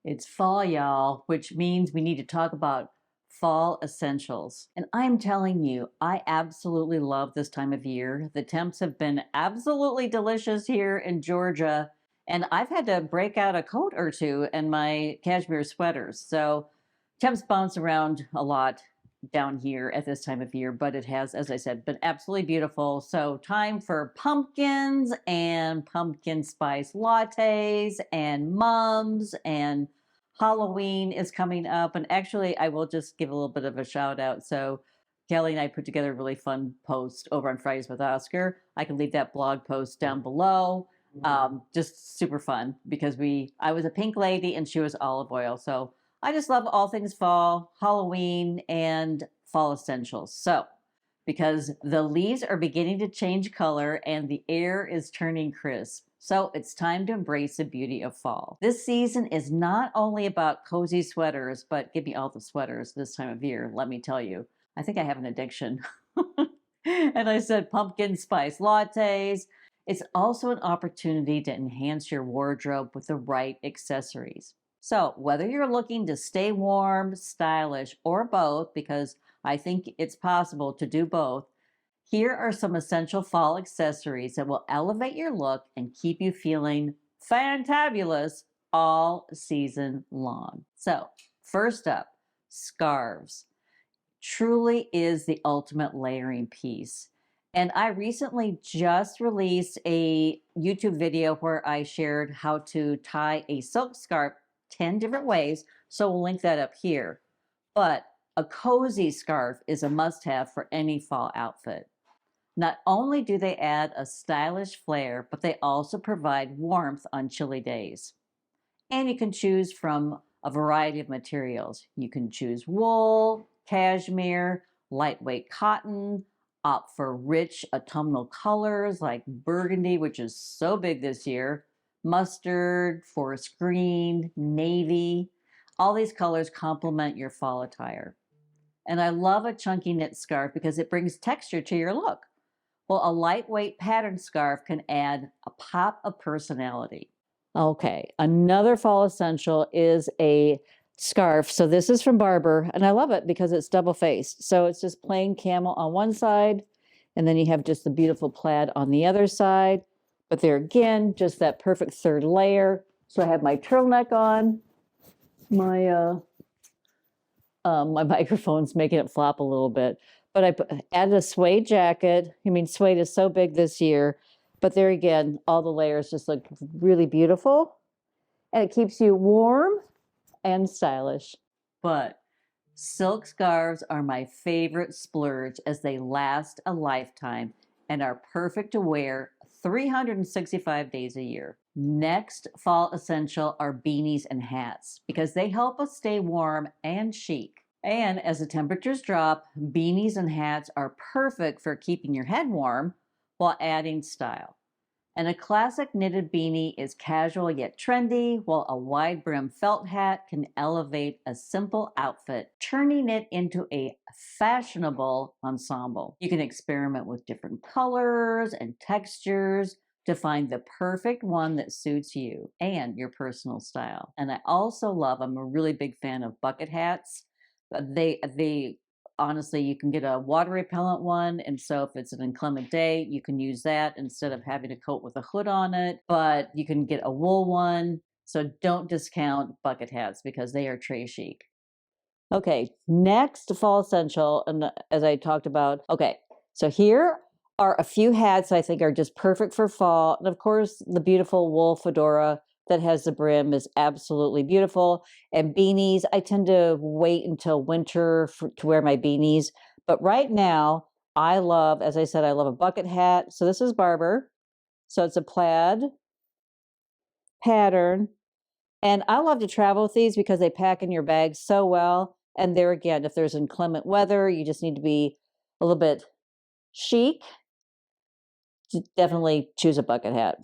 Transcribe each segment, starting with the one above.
It's fall, y'all, which means we need to talk about fall essentials. And I'm telling you, I absolutely love this time of year. The temps have been absolutely delicious here in Georgia, and I've had to break out a coat or two in my cashmere sweaters. So temps bounce around a lot down here at this time of year, but it has, as I said, been absolutely beautiful. So time for pumpkins and pumpkin spice lattes and mums, and Halloween is coming up. And actually, I will just give a little bit of a shout out. So Kelly and I put together a really fun post over on Fridays with Oscar. I can leave that blog post down below. Just super fun because I was a pink lady and she was olive oil. So I just love all things fall, Halloween, and fall essentials. So, because the leaves are beginning to change color and the air is turning crisp. So it's time to embrace the beauty of fall. This season is not only about cozy sweaters, but give me all the sweaters this time of year, let me tell you. I think I have an addiction. And I said pumpkin spice lattes. It's also an opportunity to enhance your wardrobe with the right accessories. So, whether you're looking to stay warm, stylish, or both, because I think it's possible to do both, here are some essential fall accessories that will elevate your look and keep you feeling fantabulous all season long. So, first up, scarves. Truly is the ultimate layering piece. And I recently just released a YouTube video where I shared how to tie a silk scarf 10 different ways. So we'll link that up here. But a cozy scarf is a must-have for any fall outfit. Not only do they add a stylish flair, but they also provide warmth on chilly days. And you can choose from a variety of materials. You can choose wool, cashmere, lightweight cotton, opt for rich autumnal colors like burgundy, which is so big this year, mustard, forest green, navy. All these colors complement your fall attire. And I love a chunky knit scarf because it brings texture to your look. Well, a lightweight patterned scarf can add a pop of personality. Okay, another fall essential is a scarf. So this is from Barber, and I love it because it's double-faced. So it's just plain camel on one side, and then you have just the beautiful plaid on the other side. But there again, just that perfect third layer. So I have my turtleneck on, my my microphone's making it flop a little bit. But I added a suede jacket. I mean, suede is so big this year. But there again, all the layers just look really beautiful. And it keeps you warm and stylish. But silk scarves are my favorite splurge as they last a lifetime and are perfect to wear 365 days a year. Next fall essential are beanies and hats because they help us stay warm and chic. And as the temperatures drop, beanies and hats are perfect for keeping your head warm while adding style. And a classic knitted beanie is casual yet trendy, while a wide brim felt hat can elevate a simple outfit, turning it into a fashionable ensemble. You can experiment with different colors and textures to find the perfect one that suits you and your personal style. And I also love, I'm a really big fan of bucket hats. They honestly, you can get a water repellent one. And so if it's an inclement day, you can use that instead of having a coat with a hood on it. But you can get a wool one. So don't discount bucket hats because they are tray chic. Okay, next fall essential, and as I talked about, okay, so here are a few hats I think are just perfect for fall. And of course, the beautiful wool fedora that has the brim is absolutely beautiful. And beanies, I tend to wait until winter to wear my beanies. But right now, I love, as I said, I love a bucket hat. So this is Barber. So it's a plaid pattern. And I love to travel with these because they pack in your bag so well. And there again, if there's inclement weather, you just need to be a little bit chic. Definitely choose a bucket hat.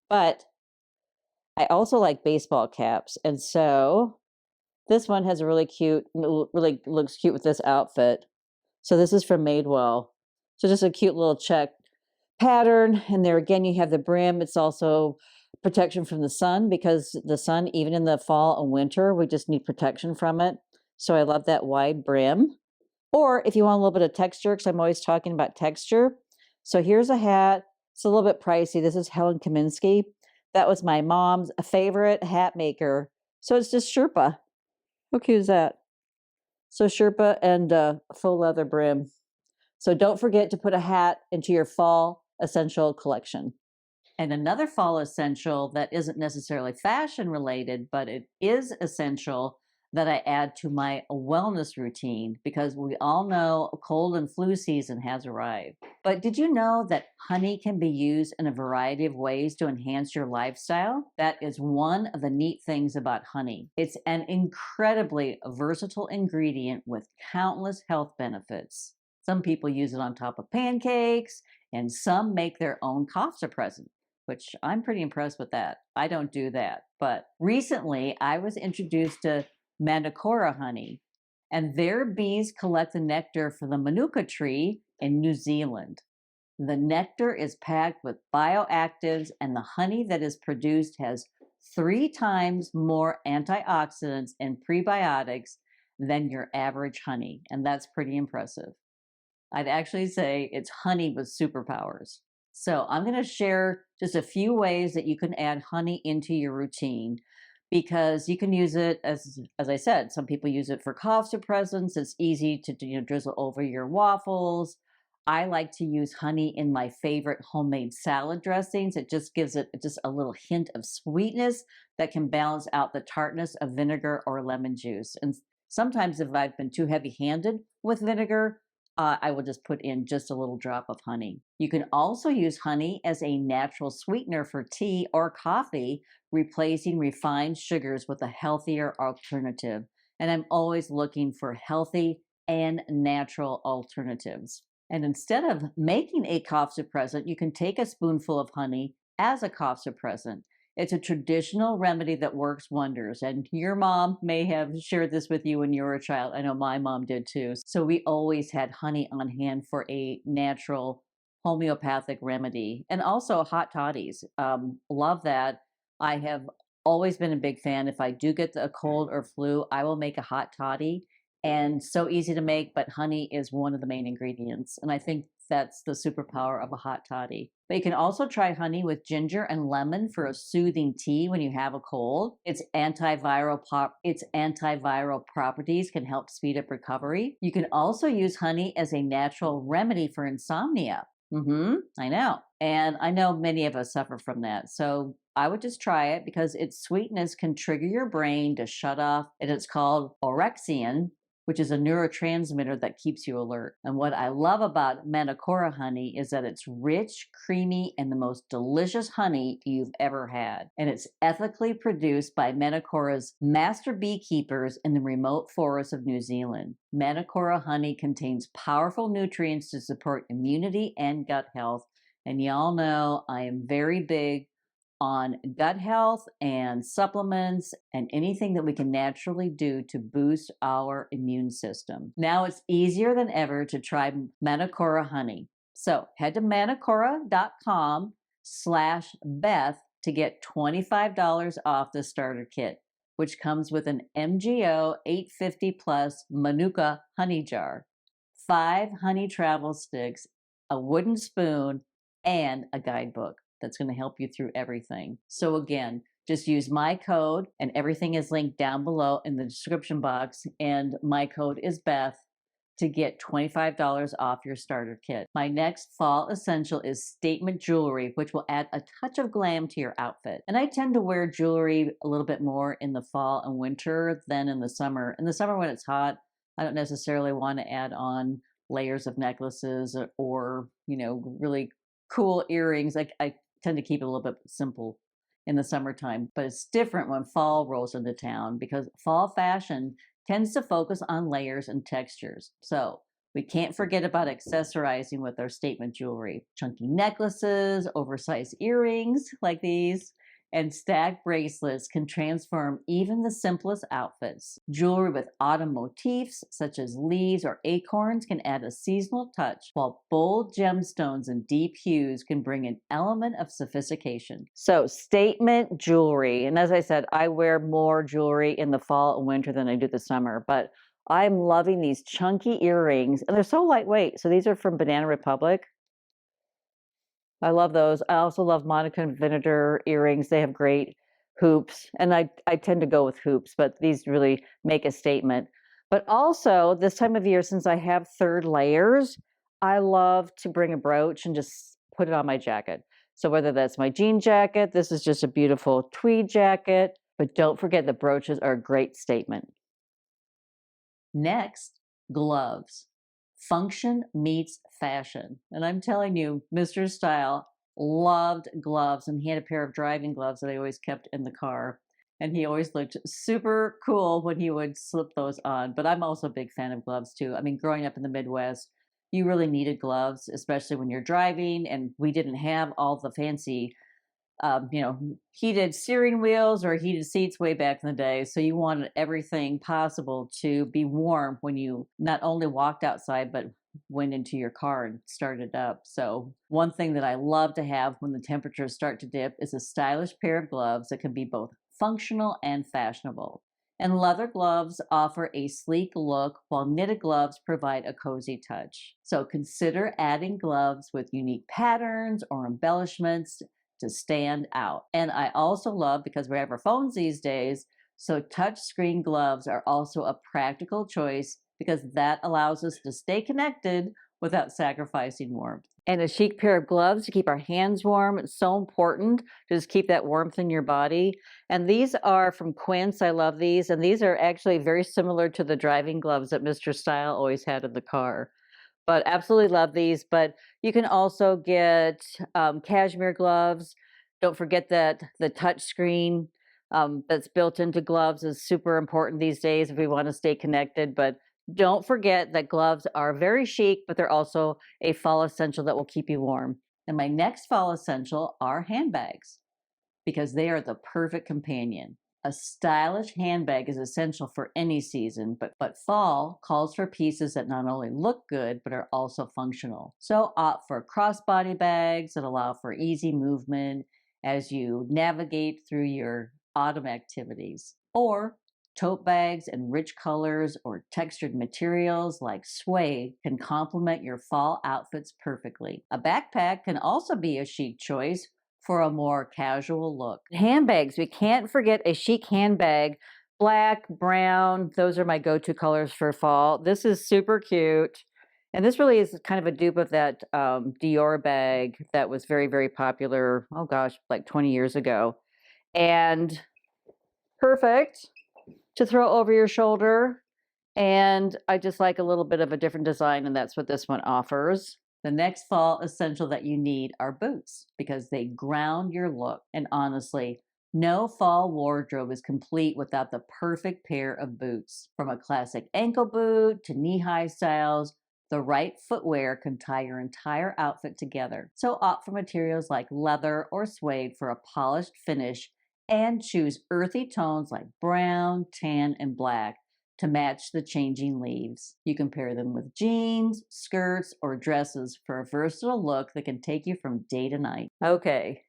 But I also like baseball caps. And so this one has a really looks cute with this outfit. So this is from Madewell. So just a cute little check pattern. And there again, you have the brim. It's also protection from the sun, because the sun, even in the fall and winter, we just need protection from it. So I love that wide brim. Or if you want a little bit of texture, because I'm always talking about texture. So here's a hat. It's a little bit pricey. This is Helen Kaminsky. That was my mom's favorite hat maker. So it's just Sherpa. How cute is that? So Sherpa and faux leather brim. So don't forget to put a hat into your fall essential collection. And another fall essential that isn't necessarily fashion related, but it is essential, that I add to my wellness routine, because we all know cold and flu season has arrived. But did you know that honey can be used in a variety of ways to enhance your lifestyle? That is one of the neat things about honey. It's an incredibly versatile ingredient with countless health benefits. Some people use it on top of pancakes, and some make their own cough suppressant, which I'm pretty impressed with that. I don't do that. But recently, I was introduced to Manakora honey, and their bees collect the nectar from the manuka tree in New Zealand. The nectar is packed with bioactives, and the honey that is produced has 3 times more antioxidants and prebiotics than your average honey, and that's pretty impressive. I'd actually say it's honey with superpowers. So I'm going to share just a few ways that you can add honey into your routine, because you can use it as I said, some people use it for cough suppressants. It's easy to drizzle over your waffles. I like to use honey in my favorite homemade salad dressings. It just gives it just a little hint of sweetness that can balance out the tartness of vinegar or lemon juice. And sometimes if I've been too heavy-handed with vinegar, I will just put in just a little drop of honey. You can also use honey as a natural sweetener for tea or coffee, replacing refined sugars with a healthier alternative. And I'm always looking for healthy and natural alternatives. And instead of making a cough suppressant, you can take a spoonful of honey as a cough suppressant. It's a traditional remedy that works wonders. And your mom may have shared this with you when you were a child. I know my mom did too. So we always had honey on hand for a natural homeopathic remedy. And also hot toddies. Love that. I have always been a big fan. If I do get a cold or flu, I will make a hot toddy. And so easy to make, but honey is one of the main ingredients. And I think that's the superpower of a hot toddy. But you can also try honey with ginger and lemon for a soothing tea when you have a cold. Its antiviral properties can help speed up recovery. You can also use honey as a natural remedy for insomnia. I know. And I know many of us suffer from that. So I would just try it, because its sweetness can trigger your brain to shut off, and it's called orexin, which is a neurotransmitter that keeps you alert. And what I love about Manakora honey is that it's rich, creamy, and the most delicious honey you've ever had. And it's ethically produced by Manakora's master beekeepers in the remote forests of New Zealand. Manakora honey contains powerful nutrients to support immunity and gut health. And y'all know I am very big on gut health and supplements and anything that we can naturally do to boost our immune system. Now it's easier than ever to try Manakora honey. So head to manakora.com/Beth to get $25 off the starter kit, which comes with an MGO 850 plus Manuka honey jar, 5 honey travel sticks, a wooden spoon, and a guidebook that's going to help you through everything. So again, just use my code, and everything is linked down below in the description box. And my code is Beth to get $25 off your starter kit. My next fall essential is statement jewelry, which will add a touch of glam to your outfit. And I tend to wear jewelry a little bit more in the fall and winter than in the summer. In the summer when it's hot, I don't necessarily want to add on layers of necklaces or really cool earrings. I tend to keep it a little bit simple in the summertime, but it's different when fall rolls into town, because fall fashion tends to focus on layers and textures. So we can't forget about accessorizing with our statement jewelry, chunky necklaces, oversized earrings like these, And stacked bracelets can transform even the simplest outfits. Jewelry with autumn motifs, such as leaves or acorns, can add a seasonal touch, while bold gemstones and deep hues can bring an element of sophistication. So, statement jewelry. And as I said, I wear more jewelry in the fall and winter than I do the summer, but I'm loving these chunky earrings, and they're so lightweight. So these are from Banana Republic. I love those. I also love Monica and Vinegar earrings. They have great hoops, and I tend to go with hoops, but these really make a statement. But also, this time of year, since I have third layers, I love to bring a brooch and just put it on my jacket. So whether that's my jean jacket, this is just a beautiful tweed jacket, but don't forget the brooches are a great statement. Next, gloves. Function meets fashion. And I'm telling you, Mr. Style loved gloves, and he had a pair of driving gloves that I always kept in the car. And he always looked super cool when he would slip those on. But I'm also a big fan of gloves too. I mean, growing up in the Midwest, you really needed gloves, especially when you're driving, and we didn't have all the fancy heated steering wheels or heated seats way back in the day. So you wanted everything possible to be warm when you not only walked outside, but went into your car and started up. So one thing that I love to have when the temperatures start to dip is a stylish pair of gloves that can be both functional and fashionable. And leather gloves offer a sleek look, while knitted gloves provide a cozy touch. So consider adding gloves with unique patterns or embellishments to stand out. And I also love, because we have our phones these days, so touchscreen gloves are also a practical choice because that allows us to stay connected without sacrificing warmth. And a chic pair of gloves to keep our hands warm. It's so important to just keep that warmth in your body. And these are from Quince. I love these. And these are actually very similar to the driving gloves that Mr. Style always had in the car. But absolutely love these. But you can also get cashmere gloves. Don't forget that the touch screen that's built into gloves is super important these days if we want to stay connected. But don't forget that gloves are very chic, but they're also a fall essential that will keep you warm. And my next fall essential are handbags, because they are the perfect companion. A stylish handbag is essential for any season, but fall calls for pieces that not only look good, but are also functional. So opt for crossbody bags that allow for easy movement as you navigate through your autumn activities. Or tote bags in rich colors or textured materials like suede can complement your fall outfits perfectly. A backpack can also be a chic choice for a more casual look. Handbags, we can't forget a chic handbag. Black, brown, those are my go-to colors for fall. This is super cute. And this really is kind of a dupe of that Dior bag that was very, very popular, oh gosh, like 20 years ago. And perfect to throw over your shoulder. And I just like a little bit of a different design, and that's what this one offers. The next fall essential that you need are boots, because they ground your look. And honestly, no fall wardrobe is complete without the perfect pair of boots. From a classic ankle boot to knee-high styles, the right footwear can tie your entire outfit together. So opt for materials like leather or suede for a polished finish, and choose earthy tones like brown, tan, and black to match the changing leaves. You can pair them with jeans, skirts, or dresses for a versatile look that can take you from day to night. Okay,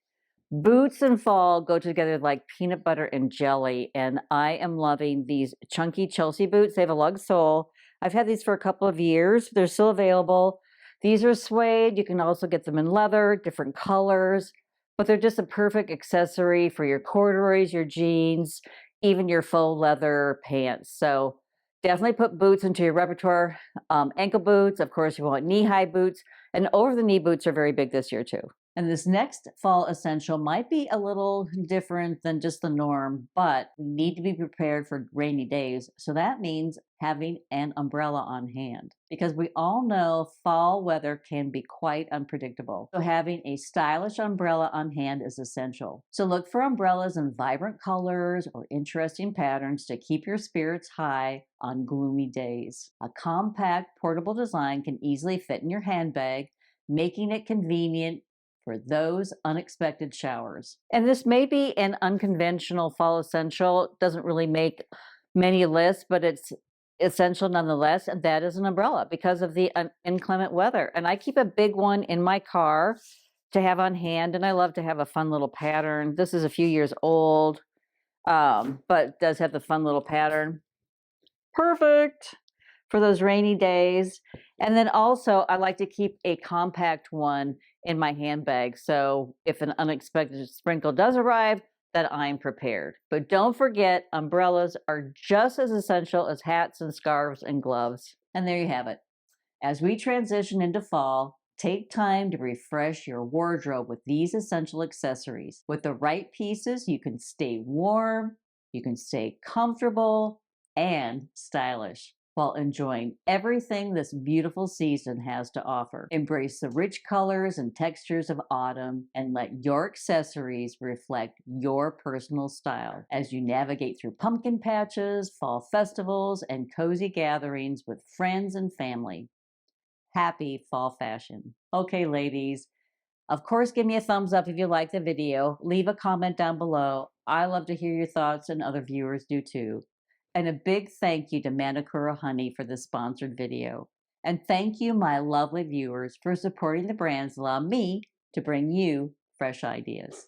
boots and fall go together like peanut butter and jelly, and I am loving these chunky Chelsea boots. They have a lug sole. I've had these for a couple of years. They're still available. These are suede. You can also get them in leather, different colors, but they're just a perfect accessory for your corduroys, your jeans, even your faux leather pants. So definitely put boots into your repertoire. Ankle boots, of course, you want knee-high boots, and over-the-knee boots are very big this year too. And this next fall essential might be a little different than just the norm, but we need to be prepared for rainy days. So that means having an umbrella on hand, because we all know fall weather can be quite unpredictable. So having a stylish umbrella on hand is essential. So look for umbrellas in vibrant colors or interesting patterns to keep your spirits high on gloomy days. A compact, portable design can easily fit in your handbag, making it convenient for those unexpected showers. And this may be an unconventional fall essential. It doesn't really make many lists, but it's essential nonetheless, and that is an umbrella because of the inclement weather. And I keep a big one in my car to have on hand, and I love to have a fun little pattern. This is a few years old, but does have the fun little pattern. Perfect for those rainy days. And then also I like to keep a compact one in my handbag, so if an unexpected sprinkle does arrive, that I'm prepared. But don't forget, umbrellas are just as essential as hats and scarves and gloves. And there you have it. As we transition into fall, take time to refresh your wardrobe with these essential accessories. With the right pieces, you can stay warm, you can stay comfortable, and stylish while enjoying everything this beautiful season has to offer. Embrace the rich colors and textures of autumn and let your accessories reflect your personal style as you navigate through pumpkin patches, fall festivals, and cozy gatherings with friends and family. Happy fall fashion. Okay, ladies, of course, give me a thumbs up if you like the video. Leave a comment down below. I love to hear your thoughts, and other viewers do too. And a big thank you to Manicura Honey for this sponsored video. And thank you, my lovely viewers, for supporting the brands that allow me to bring you fresh ideas.